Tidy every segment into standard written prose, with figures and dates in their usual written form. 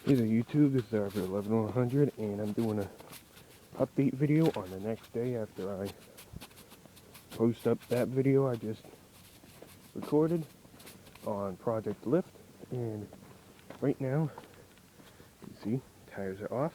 Hey there YouTube, this is Arthur 11100 and I'm doing a update video on the next day after I post up that video I just recorded on Project Lift. And right now, you see, tires are off.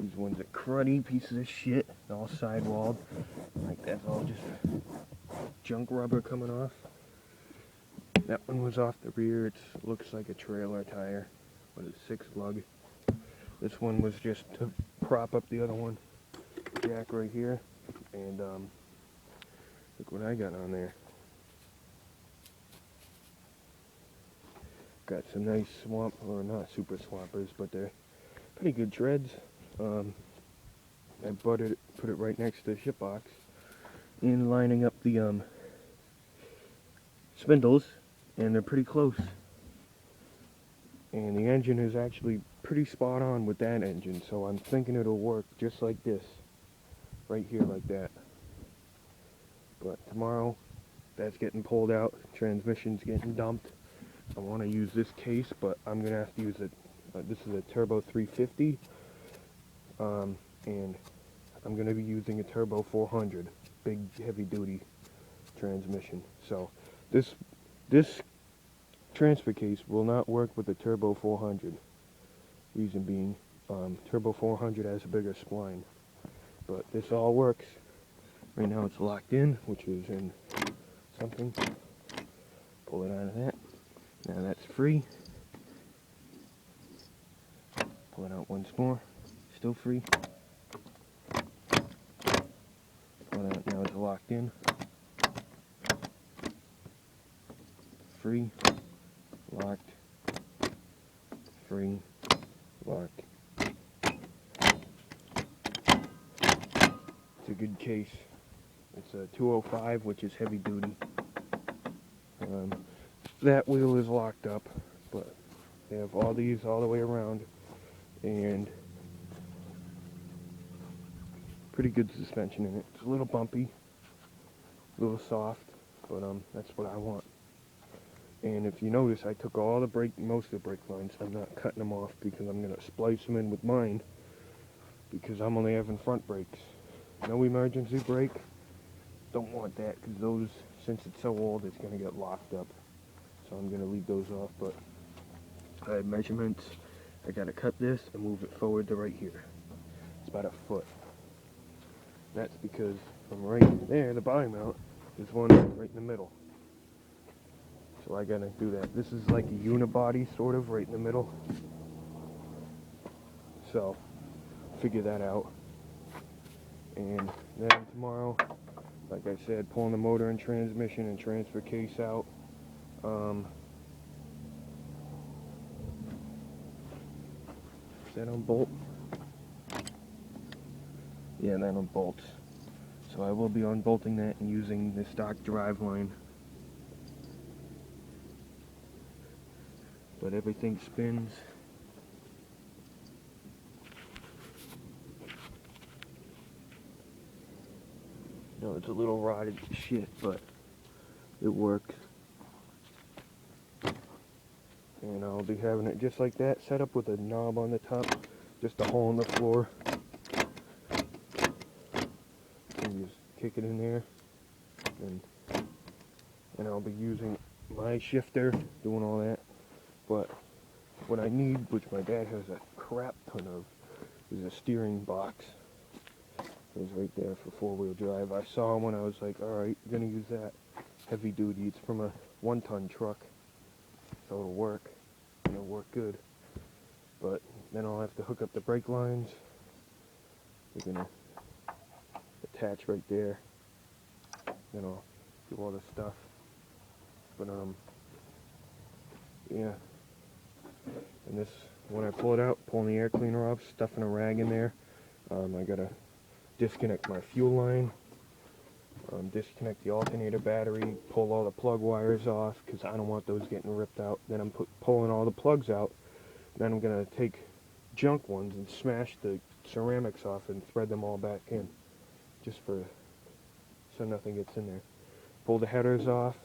These ones are cruddy pieces of shit, all sidewalled. Like that's all just junk rubber coming off. That one was off the rear. It looks like a trailer tire, but it's 6 lug. This one was just to prop up the other one. Jack right here, and look what I got on there. Got some nice swamp, or not super swampers, but they're pretty good treads. I put it right next to the ship box, and lining up the spindles, and they're pretty close. And the engine is actually pretty spot on with that engine, so I'm thinking it'll work just like this, right here like that. But tomorrow, that's getting pulled out, transmission's getting dumped. I want to use this case, but I'm going to have to use it. This is a Turbo 350, and I'm going to be using a Turbo 400, big heavy duty transmission. So this transfer case will not work with the Turbo 400. Reason being, Turbo 400 has a bigger spline, but this all works. Right now it's locked in, which is in something. Pull it out of that. Now that's free. Pull it out once more. Still free. Pull it out. Now it's locked in. Free. Locked. Free. Locked. It's a good case. It's a 205, which is heavy duty. That wheel is locked up, but they have all these all the way around, and pretty good suspension in it. It's a little bumpy, a little soft, but that's what I want. And if you notice, I took all the most of the brake lines. I'm not cutting them off because I'm gonna splice them in with mine, because I'm only having front brakes. No emergency brake. Don't want that, because those, since it's so old, it's gonna get locked up. So I'm going to leave those off, but I have measurements. I got to cut this and move it forward to right here. It's about 1 foot. That's because from right there, the body mount, there's one right in the middle. So I got to do that. This is like a unibody, sort of, right in the middle. So, figure that out. And then tomorrow, like I said, pulling the motor and transmission and transfer case out. Is that on bolt? Yeah, that on bolts. So I will be unbolting that and using the stock drive line. But everything spins. No, it's a little rotted shit, but it works. And I'll be having it just like that, set up with a knob on the top, just a hole in the floor. And just kick it in there. And I'll be using my shifter, doing all that. But what I need, which my dad has a crap ton of, is a steering box. It was right there for 4-wheel drive. I saw one, I was like, alright, I'm gonna use that. Heavy duty, it's from a 1-ton truck. So it'll work. It'll work good. But then I'll have to hook up the brake lines. They're gonna attach right there. Then I'll do all this stuff. But yeah. And this, when I pull it out, pulling the air cleaner off, stuffing a rag in there. I gotta disconnect my fuel line. Disconnect the alternator battery, pull all the plug wires off, because I don't want those getting ripped out. Then I'm pulling all the plugs out. Then I'm going to take junk ones and smash the ceramics off and thread them all back in, just so nothing gets in there. Pull the headers off,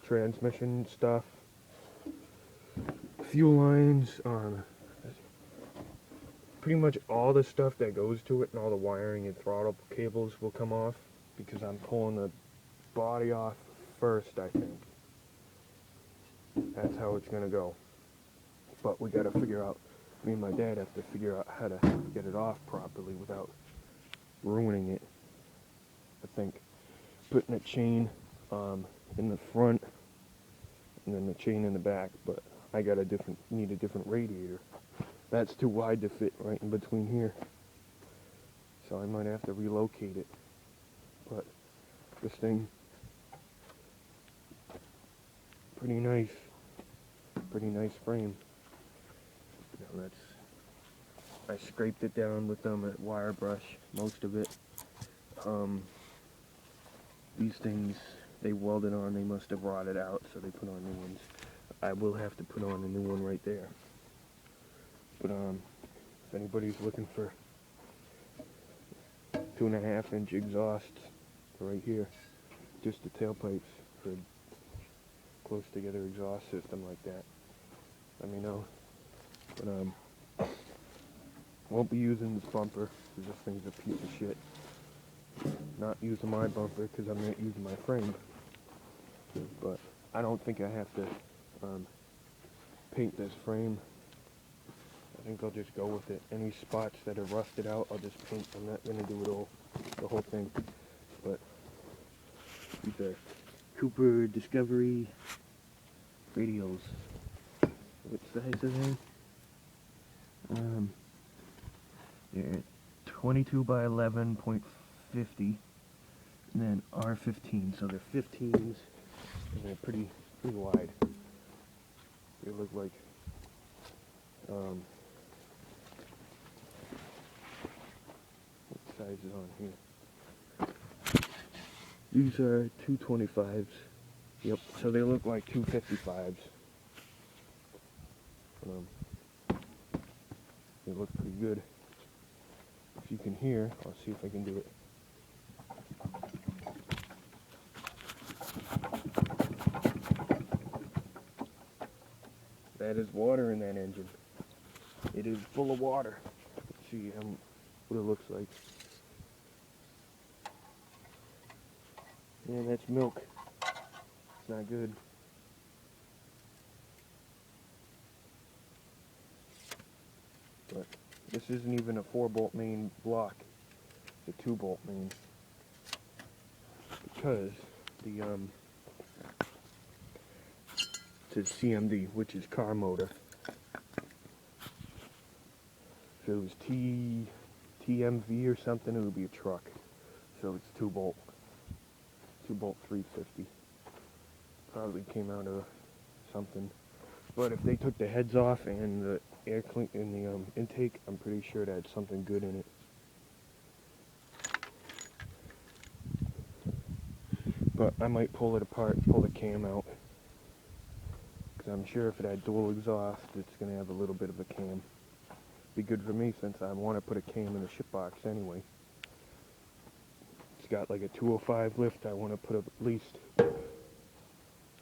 transmission stuff, fuel lines, pretty much all the stuff that goes to it and all the wiring and throttle cables will come off because I'm pulling the body off first, I think. That's how it's gonna go. But we gotta figure out, me and my dad have to figure out how to get it off properly without ruining it. I think putting a chain in the front and then the chain in the back, but I got need a different radiator. That's too wide to fit right in between here, so I might have to relocate it. But this thing, pretty nice frame. Now I scraped it down with a wire brush, most of it. These things, they welded on, they must have rotted out, so they put on new ones. I will have to put on a new one right there. But if anybody's looking for 2.5-inch exhausts right here, just the tailpipes for a close together exhaust system like that, let me know. But won't be using this bumper because this thing's a piece of shit. Not using my bumper because I'm not using my frame. But I don't think I have to paint this frame. I think I'll just go with it. Any spots that are rusted out, I'll just paint. I'm not going to do it all, the whole thing. But these are Cooper Discovery radios. What size are they? They're 22 by 11.50, and then R15. So they're 15s, and they're pretty wide. They look like what size is on here? These are 225s. Yep. So they look like 255s. They look pretty good. If you can hear, I'll see if I can do it. That is water in that engine. It is full of water. Let's see what it looks like. Yeah, that's milk. It's not good. But this isn't even a 4-bolt main block. It's a 2-bolt main. Because the it says CMD, which is car motor. If it was TMV or something, it would be a truck. So it's 2-bolt. 2-bolt 350. Probably came out of something. But if they took the heads off and the air clean in the intake, I'm pretty sure it had something good in it. But I might pull it apart and pull the cam out. Because I'm sure if it had dual exhaust, it's going to have a little bit of a cam. Be good for me since I want to put a cam in the ship box anyway. It's got like a 205 lift. I want to put at least,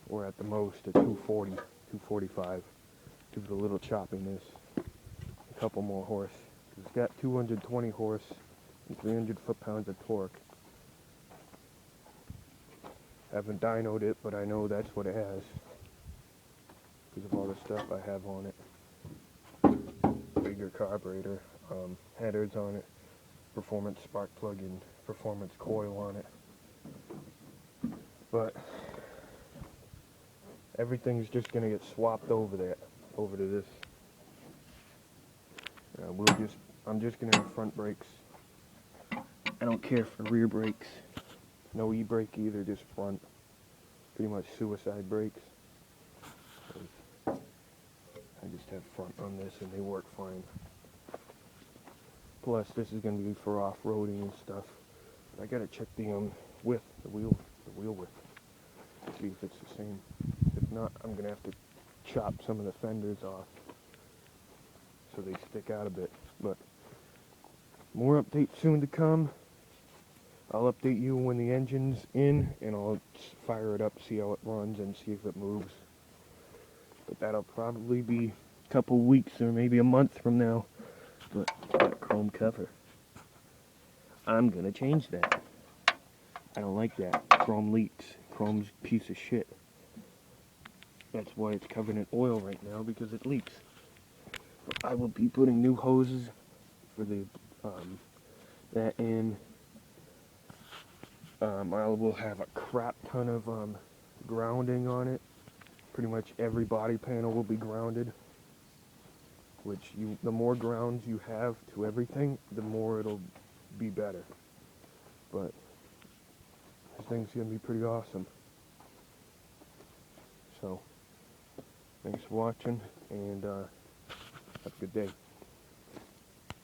or at the most, a 240, 245. Give it a little choppiness. A couple more horse. It's got 220 horse and 300 foot-pounds of torque. Haven't dynoed it, but I know that's what it has because of all the stuff I have on it. Bigger carburetor, headers on it, performance spark plug and performance coil on it. But everything's just gonna get swapped over to this. I'm just gonna have front brakes. I don't care for rear brakes. No e-brake either, just front. Pretty much suicide brakes. I just have front on this and they work fine. Plus this is going to be for off-roading and stuff. I gotta check the width, the wheel width. See if it's the same. If not, I'm gonna have to chop some of the fenders off so they stick out a bit. But more updates soon to come. I'll update you when the engine's in, and I'll fire it up, see how it runs, and see if it moves. but that'll probably be a couple weeks or maybe a month from now. But that chrome cover, I'm gonna change that. I don't like that. Chrome leaks. Chrome's a piece of shit. That's why it's covered in oil right now, because it leaks. I will be putting new hoses for the that in. I will have a crap ton of grounding on it. Pretty much every body panel will be grounded. Which the more grounds you have to everything, the more it'll be better. But this thing's gonna be pretty awesome. So, thanks for watching, and have a good day.